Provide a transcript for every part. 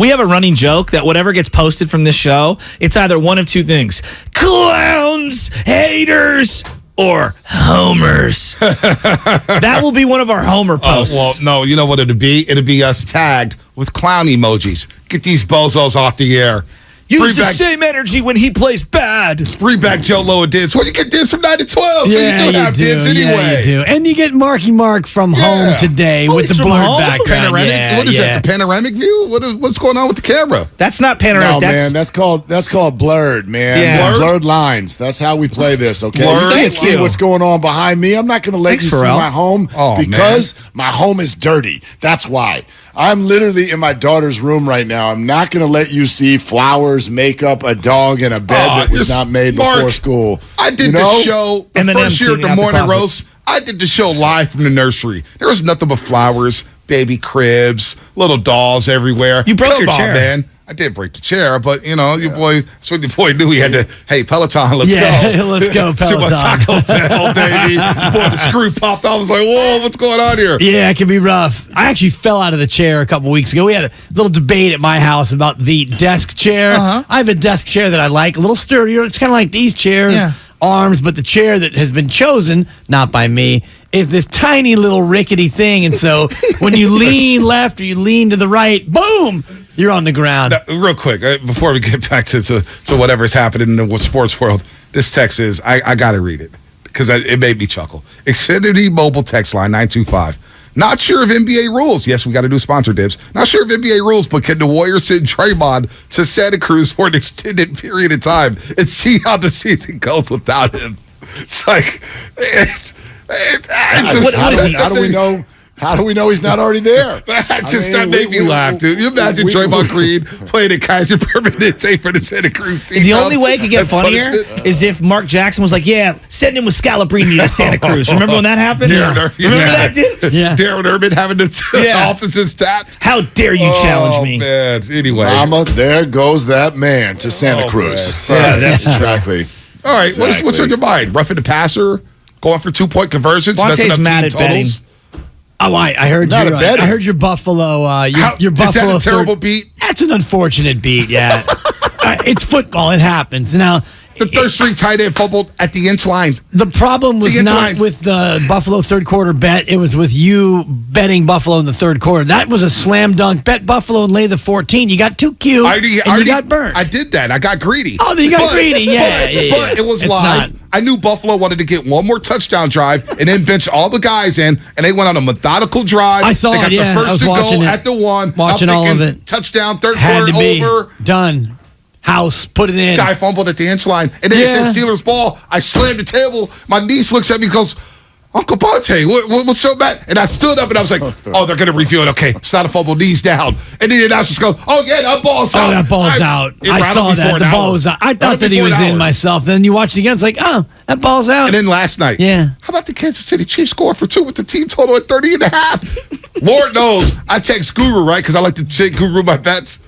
We have a running joke that whatever gets posted from this show, it's either one of two things: clowns, haters, or homers. That will be one of our homer posts. Well, no, you know what it'd be? It'd be us tagged with clown emojis. Get these bozos off the air. Use the same energy when he plays bad. Bring back Willard and Dibs. Well, you get Dibs from 9 to 12, so you do have Dibs anyway. Yeah, you do. And you get Marky Mark from home today with the blurred background. Panoramic? What is that, the panoramic view? What's going on with the camera? That's not panoramic. No, man, that's called blurred, man. Yeah. Blurred lines. That's how we play this, okay? Blurred? You can't see what's going on behind me. I'm not going to let you see my home because my home is dirty. That's why. I'm literally in my daughter's room right now. I'm not going to let you see flowers, makeup, a dog, and a bed that was not made before school. I did the show the first year at the morning roast. I did the show live from the nursery. There was nothing but flowers, baby cribs, little dolls everywhere. You broke your chair, man. I did break the chair, but your boy, so your boy knew he had to. Hey, Peloton, let's go. Let's go, Peloton. Taco Bell, baby. Boy, the screw popped off. I was like, whoa, what's going on here? Yeah, it can be rough. I actually fell out of the chair a couple weeks ago. We had a little debate at my house about the desk chair. I have a desk chair that I like, a little sturdier. It's kind of like these chairs, arms, but the chair that has been chosen, not by me, is this tiny little rickety thing. And so when you lean left or you lean to the right, boom, you're on the ground. Now, real quick, before we get back to whatever's happening in the sports world, this text is, I got to read it because it made me chuckle. Xfinity Mobile text line 925. Not sure of NBA rules. Yes, we got to do sponsor Dibs. Not sure of NBA rules, but can the Warriors send Draymond to Santa Cruz for an extended period of time and see how the season goes without him? It's like, How do we know he's not already there? That made me laugh, dude. You imagine Draymond Green playing at Kaiser Permanente for the Santa Cruz season. The only way it could get funnier is if Mark Jackson was like, send him with Scalabrine to Santa Cruz. Remember when that happened? Remember that, dude? Yeah. Darren Urban having the offices tapped. How dare you challenge me? Man. Anyway. Mama, there goes that man to Santa Cruz. Yeah, that's exactly. All right, what's on your mind? Roughing the passer? Going for 2-point conversions? Vontae's mad at betting. Oh, I heard your Buffalo. Your Buffalo. Is that a terrible beat? That's an unfortunate beat. Yeah, it's football. It happens. Now, the third string tight end fumbled at the inch line. The problem was not with the Buffalo third quarter bet. It was with you betting Buffalo in the third quarter. That was a slam dunk. Bet Buffalo and lay the 14. You got too cute and you got burned. I did that. I got greedy. Oh, you got greedy. Yeah, but it was live. I knew Buffalo wanted to get one more touchdown drive and then bench all the guys in, and they went on a methodical drive. I saw they got the first to go at the one. Watching all of it. Touchdown, third quarter over. Done. House, put it in. Guy fumbled at the inch line, and then it said Steelers ball. I slammed the table. My niece looks at me and goes, Uncle Bonte, what's so bad? And I stood up and I was like, oh, they're going to review it. Okay, it's not a fumble, knees down. And then the announcers go, oh, yeah, that ball's out. Oh, that ball's out. I saw that. The ball was out. I thought that he was in myself. Then you watch it again. It's like, oh, that ball's out. And then last night, how about the Kansas City Chiefs score for 2 with the team total at 30.5? Lord knows, I text Guru, right? Because I like to take Guru my bets.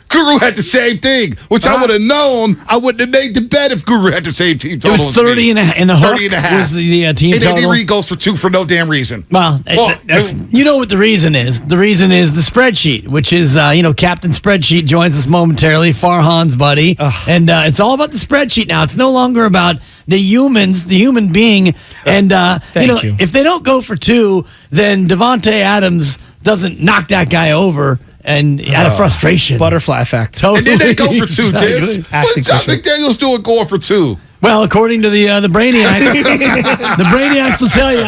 Guru had the same thing, which I would have known. I wouldn't have made the bet if Guru had the same team total. It was 30 and the hook 30.5 was the team total. And Andy Reid goes for 2 for no damn reason. Well, you know what the reason is. The reason is the spreadsheet, which is, Captain Spreadsheet joins us momentarily, Farhan's buddy. And it's all about the spreadsheet now. It's no longer about the human being. And, if they don't go for 2, then Devontae Adams doesn't knock that guy over. And out of frustration. Butterfly effect. Totally. And then they go for 2, Dibs. What's John McDaniels doing going for 2? Well, according to the Brainiacs, the Brainiacs will tell you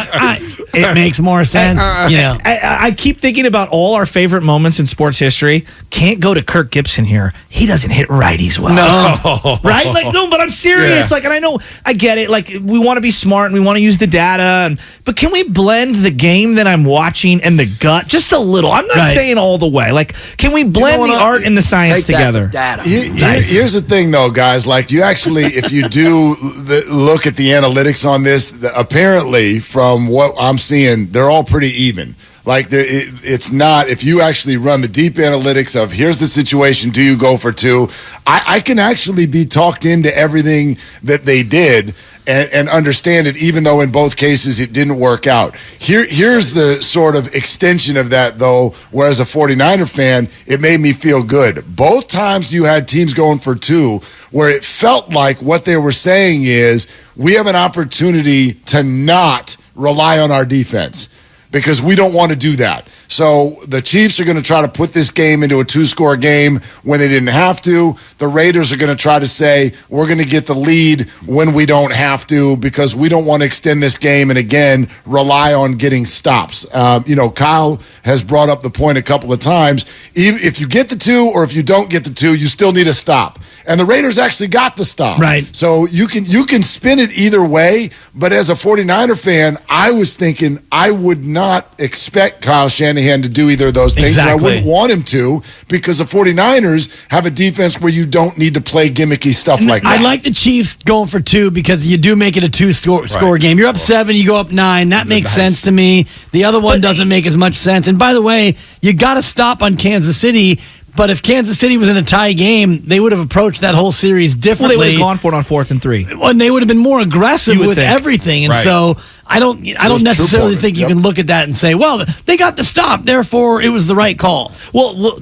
it makes more sense. I keep thinking about all our favorite moments in sports history. Can't go to Kirk Gibson here. He doesn't hit righties well. No. Right? Like, no, but I'm serious. Yeah. Like, and I know, I get it. Like, we want to be smart and we want to use the data. But can we blend the game that I'm watching and the gut just a little? I'm not saying all the way. Like, can we blend the art and the science together? Here's the thing, though, guys. Like, you actually, if you do look at the analytics on this, apparently, from what I'm seeing, they're all pretty even. Like, it's not, if you actually run the deep analytics of here's the situation, do you go for 2? I can actually be talked into everything that they did. and understand it, even though in both cases it didn't work out. Here's the sort of extension of that, though, where as a 49er fan, it made me feel good. Both times you had teams going for 2 where it felt like what they were saying is, we have an opportunity to not rely on our defense because we don't want to do that. So the Chiefs are going to try to put this game into a 2-score game when they didn't have to. The Raiders are going to try to say, we're going to get the lead when we don't have to because we don't want to extend this game and, again, rely on getting stops. Kyle has brought up the point a couple of times. Even if you get the 2 or if you don't get the 2, you still need a stop. And the Raiders actually got the stop. Right. So you can spin it either way, but as a 49er fan, I was thinking I would not expect Kyle Shanahan to do either of those things. Exactly. And I wouldn't want him to because the 49ers have a defense where you don't need to play gimmicky stuff like that. I like the Chiefs going for 2 because you do make it a 2-score game. You're up 7, you go up 9. That makes sense to me. The other one doesn't make as much sense. And by the way, you got to stop on Kansas City. But if Kansas City was in a tie game, they would have approached that whole series differently. Well, they would have gone for it on 4th and 3. And they would have been more aggressive with everything. And so I don't necessarily think you can look at that and say, well, they got the stop, therefore it was the right call. Well,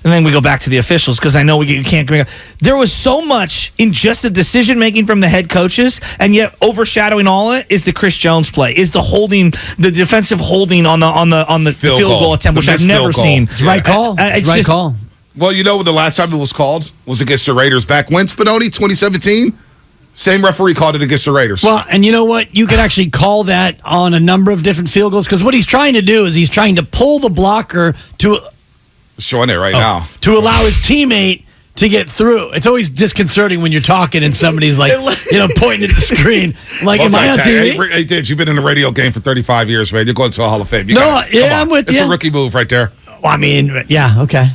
and then we go back to the officials because I know you can't bring up. There was so much in just the decision making from the head coaches, and yet overshadowing all it is the Chris Jones play, is the holding, the defensive holding on the field goal attempt, which I've never seen. It's the right call. It's right call. Well, the last time it was called was against the Raiders back when, Spinoni, 2017? Same referee called it against the Raiders. Well, and you know what? You can actually call that on a number of different field goals because what he's trying to do is he's trying to pull the blocker to... Showing it now. To allow his teammate to get through. It's always disconcerting when you're talking and somebody's like, pointing at the screen. Like, am I on TV? Hey, Dibs, you've been in a radio game for 35 years, man. You're going to a Hall of Fame. I'm with you. It's a rookie move right there. Well, I mean, yeah, okay.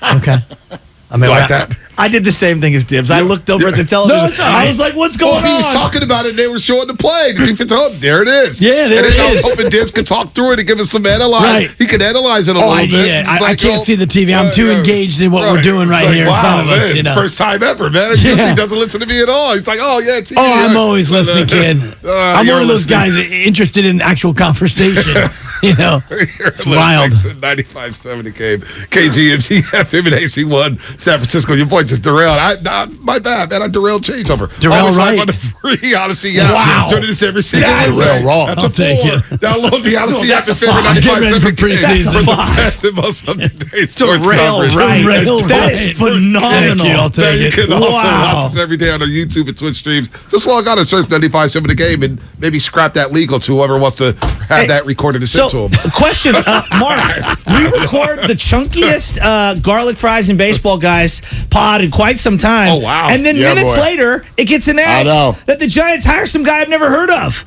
I mean, like that? I did the same thing as Dibs. I looked over at the television. I was like, what's going on? He was talking about it, and they were showing the play. There it is. Yeah, there it is. I was hoping Dibs could talk through it and give us some analyze. Right. He could analyze it a little bit. Yeah. I can't see the TV. I'm too engaged in what we're doing here in front of us. First time ever, man. He doesn't listen to me at all. He's like, TV. I'm always listening, kid. I'm one of those guys interested in actual conversation. It's wild. 95-70 game. kgmz-fm and AC1 San Francisco. Your boy just derailed. My bad, man. I derailed Changeover. Derailed right. On the free Odyssey. Yeah. Wow. Turning this every single Derail wrong. That's I'll a 4. take it. Download the Odyssey app that's and a 5. Get ready for 95-7 game. preseason. For the best and most up-to-date sports Derail coverage. right. Derail That right. is phenomenal. Thank you. I'll take You it. can also Wow. watch us every day on our YouTube and Twitch streams. Just log on and search 95-7 the game and maybe scrap that legal to whoever wants to have that recorded and sent to them. Question, Mark. We record the chunkiest garlic fries and baseball guys pod in quite some time. Oh, wow. And then minutes later, it gets announced that the Giants hire some guy I've never heard of.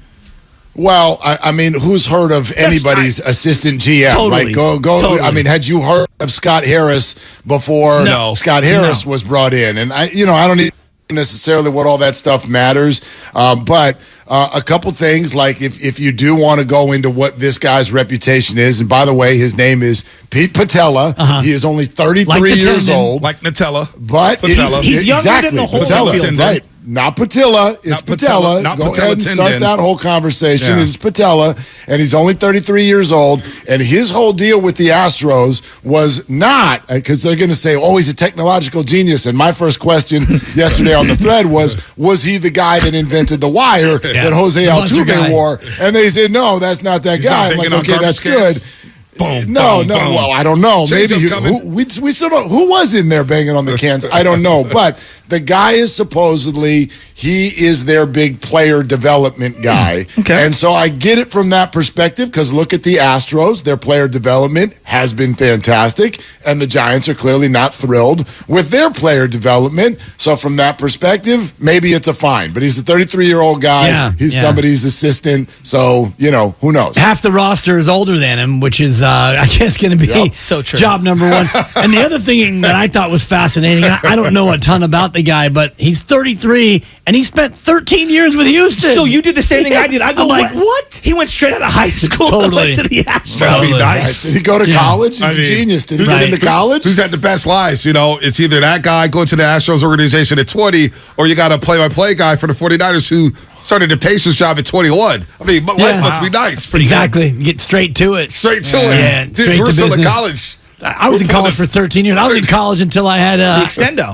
Well, I mean, who's heard of anybody's assistant GM? Totally. Like, go. Totally. I mean, had you heard of Scott Harris before Scott Harris was brought in? And I don't even necessarily what all that stuff matters, but a couple things, like if you do want to go into what this guy's reputation is, and by the way, his name is Pete Patella. He is only 33 years old. Like Nutella. But he's younger than the whole field. Right. Not Patilla. It's Patella. Go ahead and start that whole conversation. It's Patella, and he's only 33 years old. And his whole deal with the Astros was not, because they're going to say, oh, he's a technological genius. And my first question yesterday on the thread was he the guy that invented the wire that Jose Altuve wore? And they said, no, that's not that guy. I'm like, okay, that's good. Boom, no. boom. Well, I don't know. Maybe we still don't. Who was in there banging on the cans? I don't know. But the guy is supposedly he is their big player development guy. Okay. And so I get it from that perspective because look at the Astros. Their player development has been fantastic, and the Giants are clearly not thrilled with their player development. So from that perspective, maybe it's a fine. But he's a 33-year-old guy. He's somebody's assistant. So, who knows? Half the roster is older than him, which is, I guess, going to be so true. Job number one. And the other thing that I thought was fascinating, I don't know a ton about the guy, but he's 33, and he spent 13 years with Houston. So you did the same thing I did. I go, I'm like, what? He went straight out of high school and went to the Astros. Must be nice. Did he go to college? He's a genius. Did he get into college? Who's had the best lives? It's either that guy going to the Astros organization at 20, or you got a play-by-play guy for the 49ers who started the Pacers job at 21. I mean, life must be nice. Exactly. You get straight to it. Straight to it. Yeah, Dude, straight we're to still in business. college. I was in college for 13 years. I was in college until I had the extendo.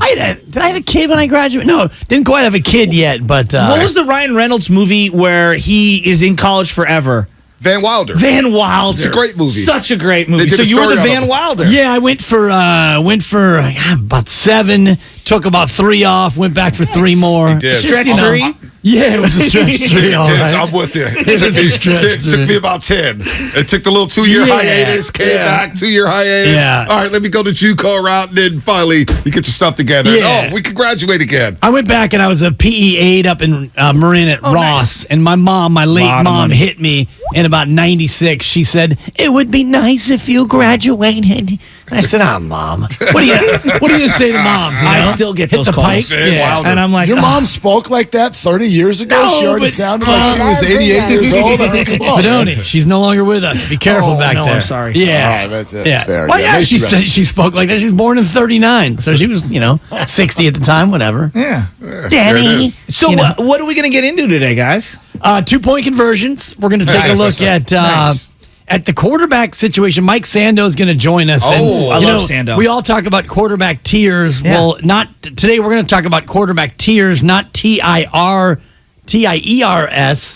Did I have a kid when I graduated? No, didn't quite have a kid yet. But what was the Ryan Reynolds movie where he is in college forever? Van Wilder. Van Wilder. It's a great movie. Such a great movie. They did So a you were the story on Van him. Wilder. Yeah, I went for about 7. Took about 3 off. Went back for 3 more. did. Stretch You know, 3? Yeah, it was a stretch 3. All Dibs, right. I'm with you. Stretch It took me three. about 10. It took the little 2-year Yeah, hiatus, came back, 2-year hiatus. Yeah. All right, let me go the JUCO route, and then finally you get your stuff together. Yeah. Oh, we can graduate again. I went back and I was a PE aide up in Marin at Ross. Nice. And my mom, my late Lot of mom, money. hit me in about 96. She said, "It would be nice if you graduated." And I said, Mom, what are you going to say to moms? You know? I still get Hit those the calls. pike? Van Yeah. Wilder. And I'm like, Your mom spoke like that 30 years ago? No, She already but- sounded like she was 88 years old? I mean, come on. Bedoni, she's no longer with us. Be careful back no, there. I'm sorry. Yeah. All right, that's fair. Well, Yeah, yeah, maybe she she said she spoke like that. She's born in 39. So she was, 60 at the time, whatever. yeah. There it Danny. is. So what are we going to get into today, guys? 2-point conversions. We're going to take a Nice. look at Nice. at the quarterback situation. Mike Sando is going to join us. Oh, I love Sando. We all talk about quarterback tiers. Yeah. Well, not today. We're going to talk about quarterback tiers, not TIERS,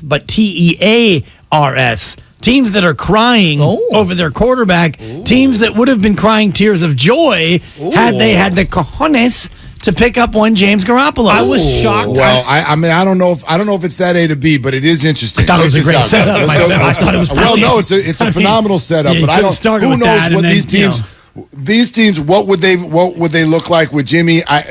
but TEARS. Teams that are crying over their quarterback. Teams that would have been crying tears of joy had they had the cojones to pick up one James Garoppolo. I was shocked. Well, I mean, I don't know if it's that A to B, but it is interesting. I thought it was a Check great this out, setup guys. myself. Let's go. I thought it was Well, no, brilliant. it's a I mean, phenomenal setup, yeah, but you I could've don't. started Who with knows that what and these then, teams? These teams, what would they look like with Jimmy? I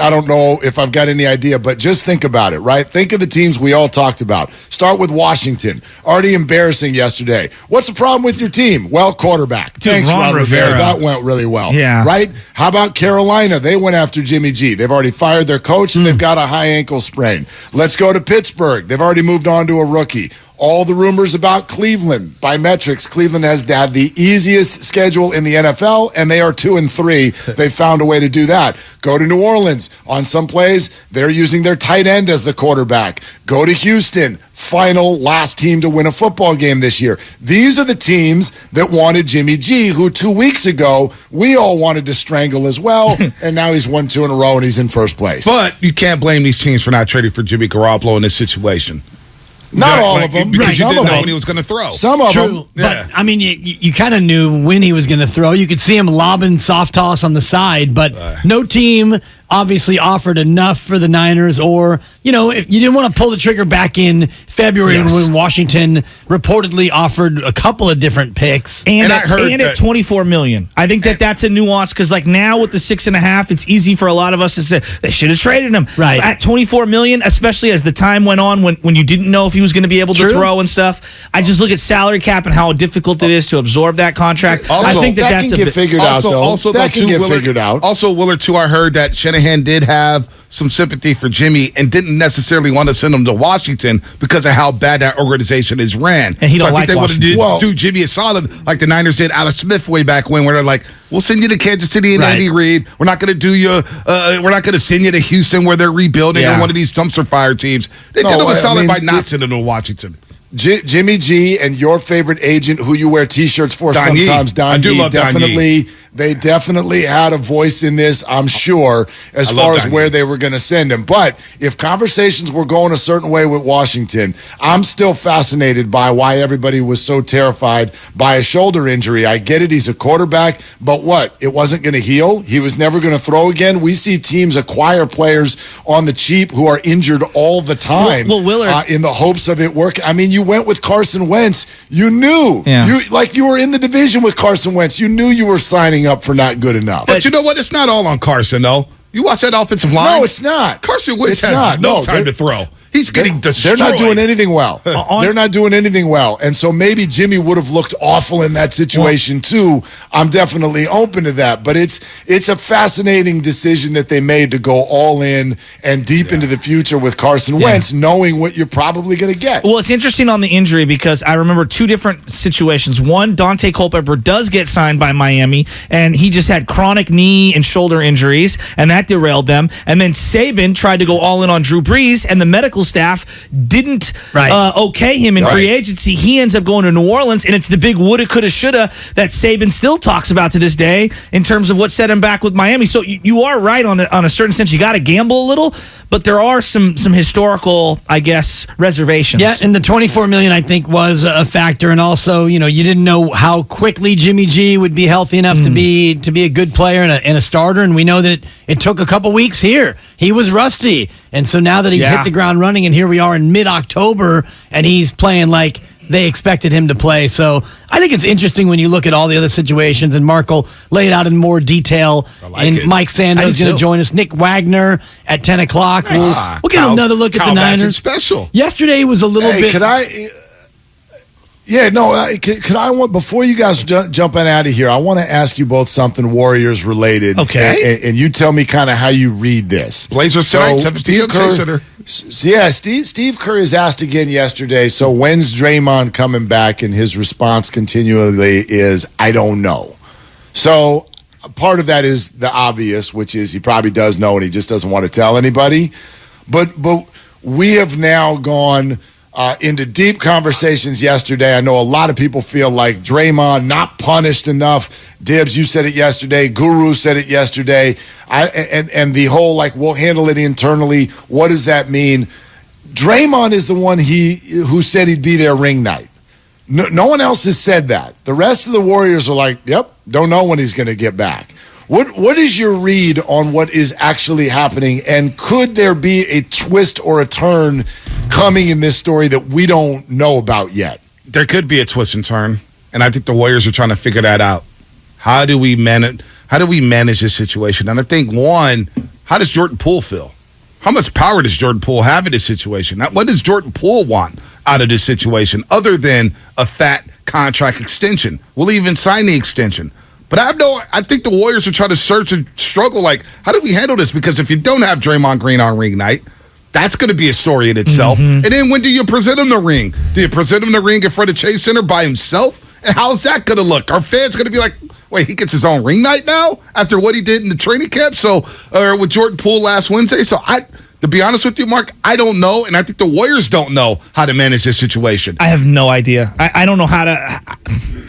don't know if I've got any idea, but just think about it, right? Think of the teams we all talked about. Start with Washington. Already embarrassing yesterday. What's the problem with your team? Well, quarterback. Dude, Thanks, Ron Rivera. That went really well. Yeah. Right? How about Carolina? They went after Jimmy G. They've already fired their coach, and they've got a high ankle sprain. Let's go to Pittsburgh. They've already moved on to a rookie. All the rumors about Cleveland. By metrics, Cleveland has had the easiest schedule in the NFL, and they are 2-3. They found a way to do that. Go to New Orleans. On some plays, they're using their tight end as the quarterback. Go to Houston. Last team to win a football game this year. These are the teams that wanted Jimmy G, who 2 weeks ago we all wanted to strangle as well, and now he's won 2 in a row and he's in first place. But you can't blame these teams for not trading for Jimmy Garoppolo in this situation. Not Right, all like, of them. Because you Some didn't of know them. when he was going to throw. Some of them. True, Yeah. but I mean, you kind of knew when he was going to throw. You could see him lobbing soft toss on the side, but no team obviously offered enough for the Niners. Or if you didn't want to pull the trigger back in February when Washington reportedly offered a couple of different picks. And I heard at that- $24 million. I think that's a nuance because now with the 6.5, it's easy for a lot of us to say they should have traded him. Right. At $24 million, especially as the time went on when you didn't know if he was going to be able to True. throw and stuff. I just look at salary cap and how difficult it is to absorb that contract. Also, I think that that's can a get bit- figured out, though. Also, that can get figured out. Also, Willard, too, I heard that Shanahan did have some sympathy for Jimmy and didn't necessarily want to send him to Washington because of how bad that organization is ran. And he so don't I like think they would Washington. have do Jimmy a solid like the Niners did Alex Smith way back when, where they're like, we'll send you to Kansas City and Right. Andy Reid. We're not going to do you. We're not going to send you to Houston where they're rebuilding or one of these dumpster fire teams. They did him a solid by not sending him to Washington. Jimmy G and your favorite agent, who you wear T-shirts for Don Yee. sometimes, Don I do Yee, love Don definitely. They definitely had a voice in this, I'm sure, as I far love as Don where Yee. they were going to send him. But if conversations were going a certain way with Washington, I'm still fascinated by why everybody was so terrified by a shoulder injury. I get it, he's a quarterback, but what? It wasn't going to heal? He was never going to throw again? We see teams acquire players on the cheap who are injured all the time. Well, Willard- in the hopes of it working. I mean, you went with Carson Wentz. You knew. Yeah. You were in the division with Carson Wentz. You knew you were signing up for not good enough. But you know what? It's not all on Carson, though. You watch that offensive line. No, it's not. Carson Wentz It's has not. no No, time they're- to throw. He's getting They're destroyed. not doing anything well. They're not doing anything well. And so maybe Jimmy would have looked awful in that situation too. I'm definitely open to that. But it's a fascinating decision that they made to go all in and deep into the future with Carson Wentz, knowing what you're probably going to get. Well, it's interesting on the injury because I remember 2 different situations. One, Dante Culpepper does get signed by Miami, and he just had chronic knee and shoulder injuries, and that derailed them. And then Saban tried to go all in on Drew Brees, and the medical medical staff didn't okay him in free agency. He ends up going to New Orleans, and it's the big woulda, coulda, shoulda that Saban still talks about to this day in terms of what set him back with Miami. So you are right on a certain sense. You got to gamble a little, but there are some historical, I guess, reservations. Yeah, and the $24 million, I think, was a factor, and also, you didn't know how quickly Jimmy G would be healthy enough to be a good player and a starter, and we know that it took a couple weeks here. He was rusty, and so now that he's hit the ground running, and here we are in mid-October, and he's playing like they expected him to play. So I think it's interesting when you look at all the other situations, and Mark will lay it out in more detail. Mike Sando is going to join us. Nick Wagner at 10 o'clock. Nice. We'll get another look at the Niners. Special. Yesterday was a little bit... Could I... Yeah, no, could I want, before you guys jump in out of here, I want to ask you both something Warriors related. Okay. And you tell me kind of how you read this. Blazers tonight, 7 p.m. Steve Kerr is asked again yesterday, so when's Draymond coming back? And his response continually is, I don't know. So part of that is the obvious, which is he probably does know and he just doesn't want to tell anybody. But we have now gone into deep conversations yesterday. I know a lot of people feel like Draymond not punished enough. Dibs, you said it yesterday. Guru said it yesterday. And the whole, like, we'll handle it internally. What does that mean? Draymond is the one who said he'd be there ring night. No one else has said that. The rest of the Warriors are like, yep, don't know when he's going to get back. What is your read on what is actually happening, and could there be a twist or a turn coming in this story that we don't know about yet? There could be a twist and turn, and I think the Warriors are trying to figure that out. How do we manage this situation? And I think, one, how does Jordan Poole feel? How much power does Jordan Poole have in this situation? What does Jordan Poole want out of this situation other than a fat contract extension? Will he even sign the extension? But I think the Warriors are trying to search and struggle, like, how do we handle this? Because if you don't have Draymond Green on ring night, that's going to be a story in itself. And then when do you present him the ring? Do you present him the ring in front of Chase Center by himself? And how's that going to look? Are fans going to be like, wait, he gets his own ring night now after what he did in the training camp? Or with Jordan Poole last Wednesday? To be honest with you, Mark, I don't know, and I think the Warriors don't know how to manage this situation. I have no idea. I don't know how to...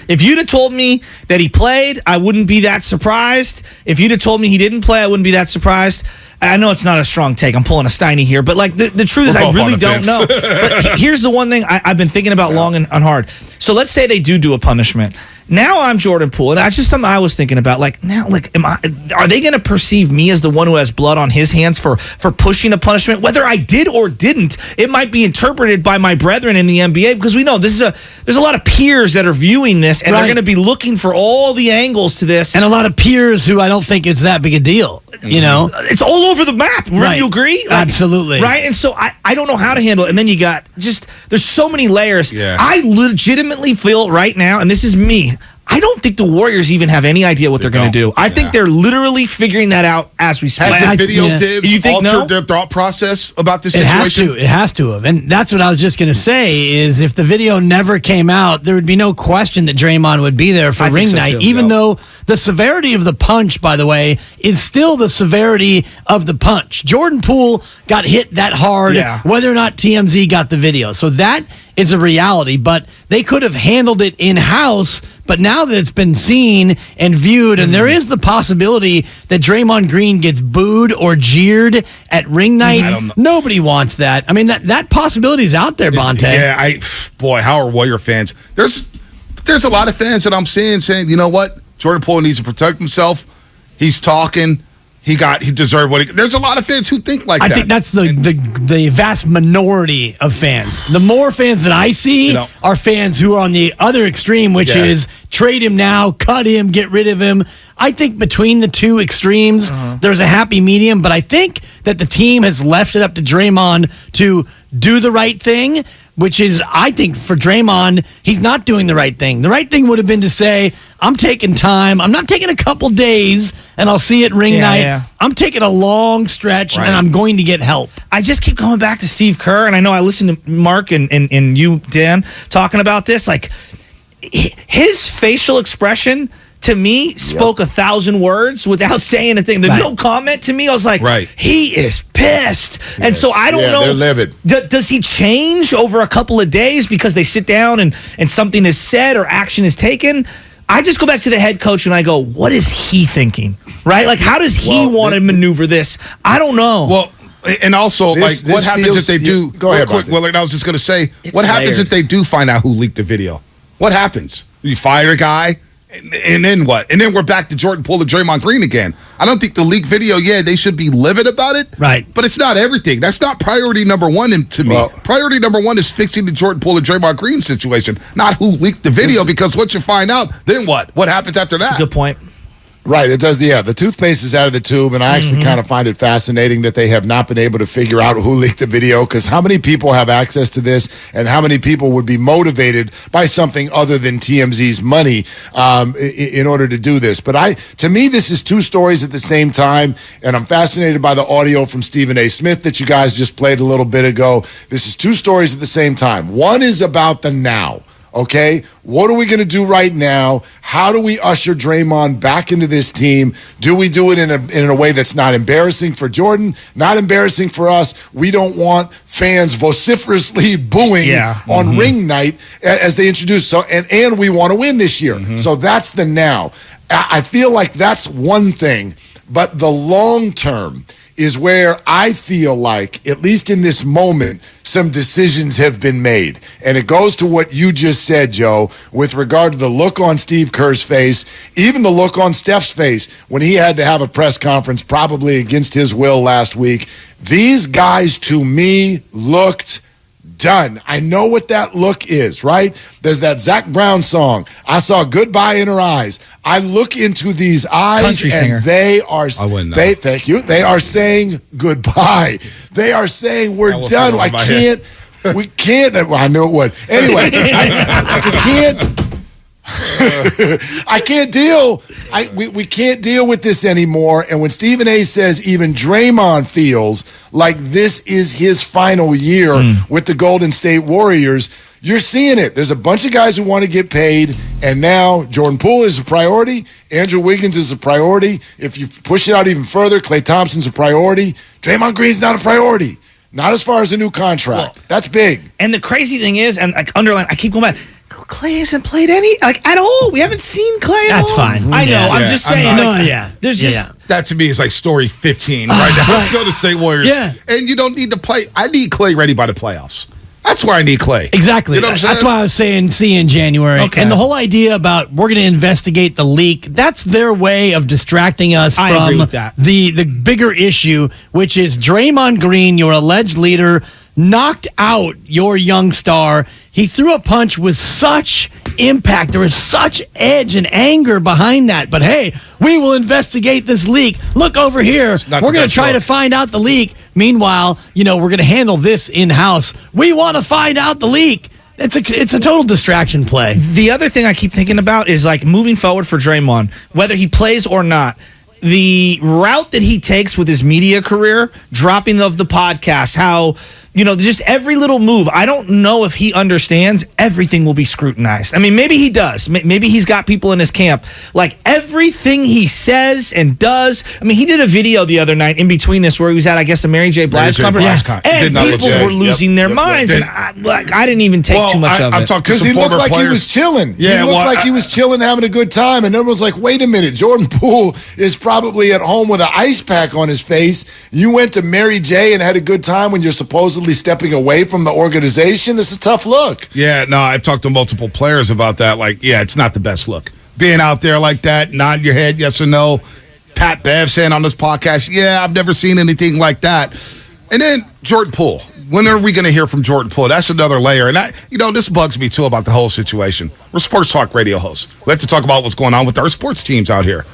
If you'd have told me that he played, I wouldn't be that surprised. If you'd have told me he didn't play, I wouldn't be that surprised. I know it's not a strong take. I'm pulling a Steiny here. But, like, the truth is I really don't know. But here's the one thing I've been thinking about long and hard. So let's say they do a punishment. Now I'm Jordan Poole, and that's just something I was thinking about. Like, now, like, are they going to perceive me as the one who has blood on his hands for pushing a punishment? Whether I did or didn't, it might be interpreted by my brethren in the NBA, because we know there's a lot of peers that are viewing this, and they're going to be looking for all the angles to this. And a lot of peers who I don't think it's that big a deal. You know, it's all over the map. Right. You agree? Like, absolutely. Right. And so I don't know how to handle it. And then you got there's so many layers. Yeah. I legitimately feel right now, and this is me, I don't think the Warriors even have any idea what they're going to do. I think they're literally figuring that out as we speak. Has the video Dibs you think altered their thought process about this situation? It has to have. And that's what I was just going to say, is if the video never came out, there would be no question that Draymond would be there for ring night, even though the severity of the punch, by the way, is still the severity of the punch. Jordan Poole got hit that hard, whether or not TMZ got the video. So that is a reality, but they could have handled it in-house. But now that it's been seen and viewed, and there is the possibility that Draymond Green gets booed or jeered at ring night, nobody wants that. I mean, that possibility is out there, Bonte. Yeah, how are Warrior fans? There's a lot of fans that I'm seeing saying, you know what? Jordan Poole needs to protect himself. He's talking. He deserved what he... There's a lot of fans who think like that. I think that's the vast minority of fans. The more fans that I see are fans who are on the other extreme, which is trade him now, cut him, get rid of him. I think between the two extremes, there's a happy medium, but I think that the team has left it up to Draymond to do the right thing, which is, I think, for Draymond, he's not doing the right thing. The right thing would have been to say, I'm taking time. I'm not taking a couple days, and I'll see you at ring night. Yeah. I'm taking a long stretch, and I'm going to get help. I just keep going back to Steve Kerr, and I know I listened to Mark and you, Dan, talking about this. Like, his facial expression to me, spoke 1,000 words without saying a thing. The no comment to me, I was like, he is pissed. And so I don't know. They're livid. Does he change over a couple of days because they sit down and something is said or action is taken? I just go back to the head coach and I go, what is he thinking? Right? Like, how does he want to maneuver this? I don't know. Well, and also, what happens if they do? Go ahead, quick, Willard. I was just going to say, what happens if they do find out who leaked the video? What happens? You fire a guy, and then what? And then we're back to Jordan Poole and Draymond Green again. I don't think the leaked video, they should be livid about it. Right. But it's not everything. That's not priority number one to me. Priority number one is fixing the Jordan Poole and Draymond Green situation, not who leaked the video, because once you find out, then what? What happens after that? That's a good point. Right, it does. Yeah, the toothpaste is out of the tube, and I actually kind of find it fascinating that they have not been able to figure out who leaked the video, because how many people have access to this, and how many people would be motivated by something other than TMZ's money in order to do this? But to me, this is two stories at the same time, and I'm fascinated by the audio from Stephen A. Smith that you guys just played a little bit ago. This is two stories at the same time. One is about the now. Okay, what are we going to do right now? How do we usher Draymond back into this team? Do we do it in a way that's not embarrassing for Jordan, not embarrassing for us? We don't want fans vociferously booing on ring night as they introduce. So and we want to win this year. So that's the now. I feel like that's one thing, but the long term is where I feel like, at least in this moment, some decisions have been made. And it goes to what you just said, Joe, with regard to the look on Steve Kerr's face, even the look on Steph's face when he had to have a press conference, probably against his will last week. These guys, to me, looked done. I know what that look is, right? There's that Zac Brown song, I saw goodbye in her eyes. I look into these eyes, country singer. They are. Thank you. They are saying goodbye. They are saying we're done. I can't. We can't. Well, I knew it would. Anyway, I can't. I can't deal. We can't deal with this anymore. And when Stephen A. says even Draymond feels like this is his final year with the Golden State Warriors, you're seeing it. There's a bunch of guys who want to get paid, and now Jordan Poole is a priority. Andrew Wiggins is a priority. If you push it out even further, Klay Thompson's a priority. Draymond Green's not a priority. Not as far as a new contract. Well, that's big. And the crazy thing is, and underline, I keep going back, Klay hasn't played at all. We haven't seen Klay at all. That's fine. I know. I'm just saying. There's just... That to me is like story 15 right now. Let's go to State Warriors. Yeah. And you don't need to play. I need Klay ready by the playoffs. That's where I need Klay. Exactly. You know what I'm saying? That's why I was saying see you in January. Okay. And the whole idea about we're going to investigate the leak, that's their way of distracting us from the bigger issue, which is Draymond Green, your alleged leader, knocked out your young star. He threw a punch with such impact. There was such edge and anger behind that. But hey, we will investigate this leak. Look over here. We're going to try to find out the leak. Meanwhile, we're going to handle this in-house. We want to find out the leak. It's a total distraction play. The other thing I keep thinking about is like moving forward for Draymond, whether he plays or not. The route that he takes with his media career, dropping of the podcast, how, just every little move. I don't know if he understands everything will be scrutinized. I mean, maybe he does. Maybe he's got people in his camp. Like, everything he says and does. I mean, he did a video the other night in between this where he was at, I guess, a Mary J. Blige conference. And people were losing their minds. And I didn't even take too much of it. Because he looked like he was chilling. He looked like he was chilling, having a good time. And everyone's like, wait a minute, Jordan Poole is probably at home with an ice pack on his face. You went to Mary J. and had a good time when you're supposedly stepping away from the organization. It's a tough look. Yeah, no, I've talked to multiple players about that. Like, it's not the best look. Being out there like that, nod your head, yes or no. Pat Bev saying on this podcast, I've never seen anything like that. And then Jordan Poole. When are we going to hear from Jordan Poole? That's another layer. And this bugs me too about the whole situation. We're sports talk radio hosts. We have to talk about what's going on with our sports teams out here.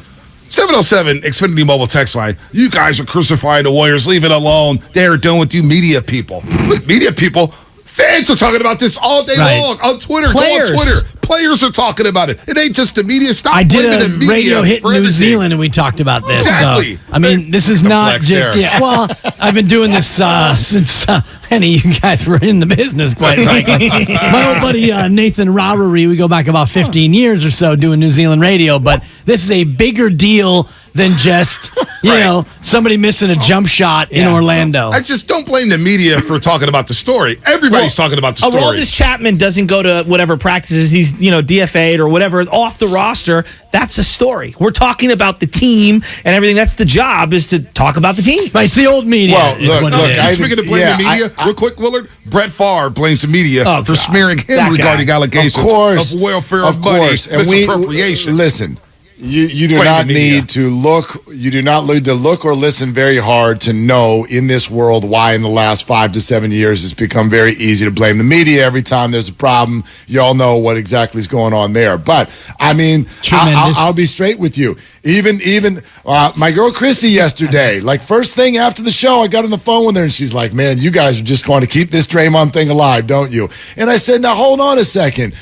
707 Xfinity Mobile text line. You guys are crucifying the Warriors. Leave it alone. They're done with you media people. Look, media people, fans are talking about this all day long on Twitter. Players. Go on Twitter. Players are talking about it. It ain't just the media. Stop I did blaming a the media radio hit in New everything. Zealand, and we talked about this. Exactly. So, I mean, this is not just... well, I've been doing this since any of you guys were in the business, quite frankly. My old buddy Nathan Rowery, we go back about 15 years or so doing New Zealand radio, but this is a bigger deal than just, you know, somebody missing a jump shot in Orlando. I just don't blame the media for talking about the story. Everybody's talking about the story. Aroldis Chapman doesn't go to whatever practices he's, DFA'd or whatever off the roster. That's a story. We're talking about the team and everything. That's the job, is to talk about the team. Right, it's the old media. Well, look, Speaking of blaming the media, real quick, Willard, Brett Favre blames the media for smearing him regarding allegations of welfare of money, misappropriation. Listen. You do not need to look. You do not need to look or listen very hard to know in this world why in the last 5 to 7 years it's become very easy to blame the media every time there's a problem. You all know what exactly is going on there. But I mean, I'll be straight with you. Even my girl Christy yesterday, like first thing after the show, I got on the phone with her and she's like, "Man, you guys are just going to keep this Draymond thing alive, don't you?" And I said, "Now hold on a second.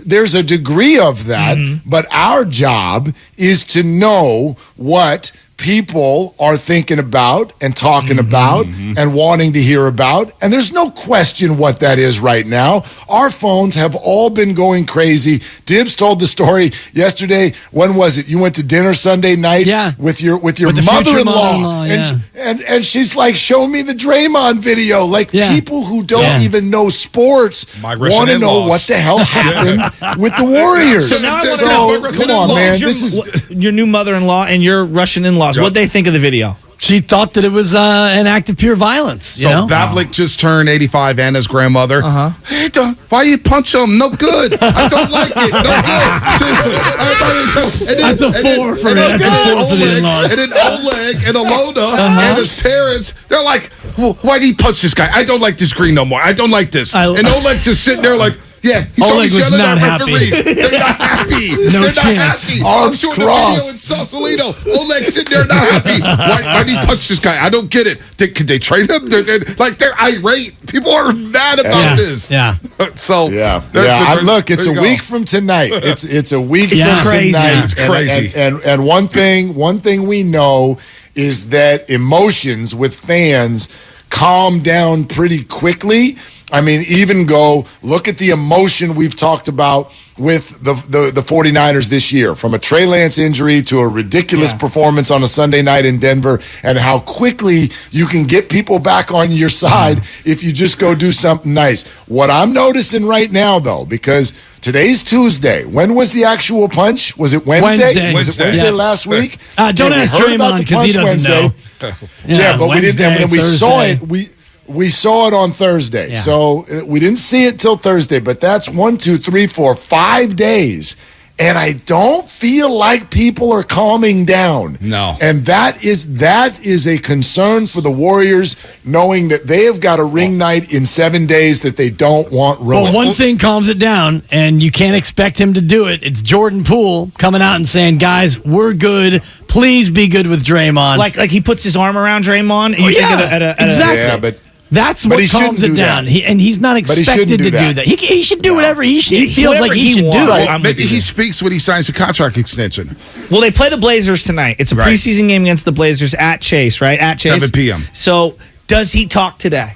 There's a degree of that, but our job is to know what people are thinking about and talking about and wanting to hear about. And there's no question what that is right now. Our phones have all been going crazy. Dibs told the story yesterday. When was it? You went to dinner Sunday night with your mother-in-law. And she's like, "Show me the Draymond video." Like people who don't even know sports want to know what the hell happened with the Warriors. So now I want to know, come on, man. This is your new mother-in-law and your Russian in-laws. What'd they think of the video? She thought that it was an act of pure violence. So Vavlik just turned 85, Anna's grandmother. Hey, why you punch him? No good. I don't like it. No good. Seriously. That's a 4 for it. That's a 4 for the in-laws. And then Oleg and Alona and his parents, they're like, well, why did he punch this guy? I don't like this Green no more. I don't like this. And Oleg's just sitting there like, yeah, he's Oleg was not happy. They're not happy. No They're chance. not happy. Arms I'm showing crossed. the video in Sausalito. Oleg's sitting there not happy. Why did he punch this guy? I don't get it. Could they trade him? They're irate. People are mad about this. Yeah. So look, it's a week from tonight. It's a week from crazy. tonight. It's crazy. And one thing we know is that emotions with fans calm down pretty quickly. I mean, even go look at the emotion we've talked about with the 49ers this year, from a Trey Lance injury to a ridiculous performance on a Sunday night in Denver, and how quickly you can get people back on your side if you just go do something nice. What I'm noticing right now, though, because today's Tuesday. When was the actual punch? Was it Wednesday? Was it Wednesday last week? Don't ask Draymond because he doesn't know. But we didn't. And when we saw it, we saw it on Thursday. Yeah. So we didn't see it till Thursday, but that's 1, 2, 3, 4, 5 days. And I don't feel like people are calming down. No. And that is a concern for the Warriors, knowing that they have got a ring night in 7 days that they don't want ruined. Well, one thing calms it down, and you can't expect him to do it. It's Jordan Poole coming out and saying, "Guys, we're good. Please be good with Draymond." Like he puts his arm around Draymond. And exactly. Yeah, but that's what calms it down. He's not expected to do that. He should do whatever he feels like he should do. Well, maybe he speaks when he signs a contract extension. Well, they play the Blazers tonight. It's a preseason game against the Blazers at Chase, right? At Chase. 7 p.m. So does he talk today?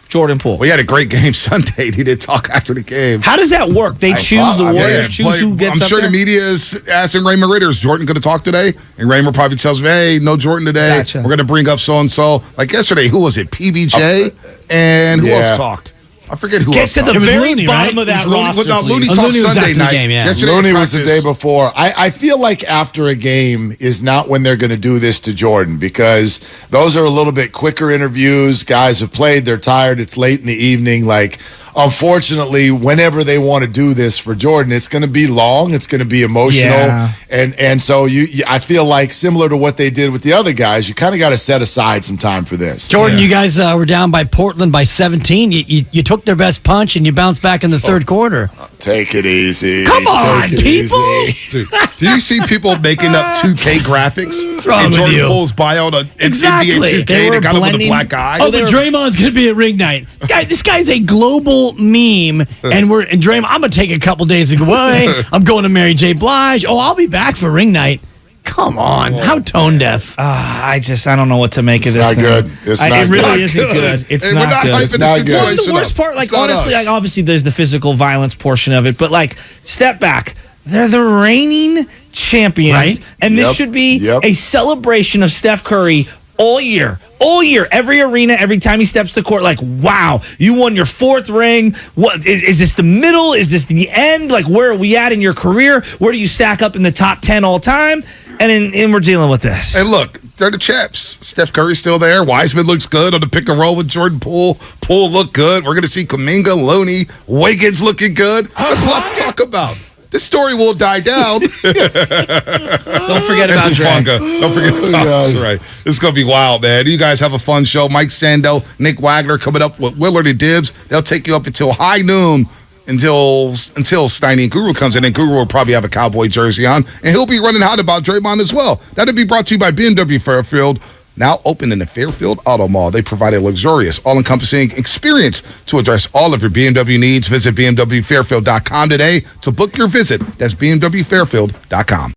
Jordan Poole. Well, he had a great game Sunday. He did talk after the game. How does that work? They choose the Warriors, choose who gets I'm up sure there? the media is asking Raymond Ritter, is Jordan going to talk today? And Raymond probably tells me, hey, no Jordan today. Gotcha. We're going to bring up so-and-so. Like yesterday, who was it? PBJ? And who else talked? I forget who else Get to talked. the very Looney, bottom right? of that Looney, roster. no, Looney please. talked Looney was Sunday after the night. game, yeah. Yesterday Looney in was the practice. day before. I feel like after a game is not when they're going to do this to Jordan, because those are a little bit quicker interviews. Guys have played. They're tired. It's late in the evening. Like, unfortunately, whenever they want to do this for Jordan, it's going to be long. It's going to be emotional. Yeah. And so I feel like similar to what they did with the other guys, you kind of got to set aside some time for this. Jordan, you guys were down by Portland by 17. You took their best punch and you bounced back in the third quarter. Take it easy. Come on, Take it people. easy. Dude, do you see people making up 2K graphics? What's wrong and with Jordan you? Poole's bio on Exactly. NBA 2K, They were the guy with the blending- black eye. Oh, but Draymond's going to be at ring night. This guy's a global meme, and Draymond, I'm going to take a couple days to go away. I'm going to Mary J. Blige. Oh, I'll be back for ring night. Come on. How tone deaf. I don't know what to make of this not thing. good. It's not it really good. isn't good. It's And we're not good. hyping It's the not good. Well, situation the worst up. part, like, It's not honestly, us. like, obviously there's the physical violence portion of it, but like, step back. They're the reigning champions. Right. And this should be a celebration of Steph Curry all year. All year, every arena, every time he steps to the court, like, wow, you won your 4th ring. What is this the middle? Is this the end? Like, where are we at in your career? Where do you stack up in the top 10 all time? And we're dealing with this. And look, they're the champs. Steph Curry's still there. Wiseman looks good on the pick and roll with Jordan Poole. Poole looked good. We're going to see Kuminga, Looney, Wiggins looking good. That's a lot to talk about. This story will die down. Don't forget about Dre. Don't forget about that's right. This is going to be wild, man. You guys have a fun show. Mike Sando, Nick Wagner coming up with Willard and Dibs. They'll take you up until high noon until Steiny and Guru comes in. And Guru will probably have a Cowboy jersey on. And he'll be running hot about Draymond as well. That'll be brought to you by BMW Fairfield. Now open in the Fairfield Auto Mall. They provide a luxurious, all-encompassing experience to address all of your BMW needs. Visit BMWFairfield.com today to book your visit. That's BMWFairfield.com.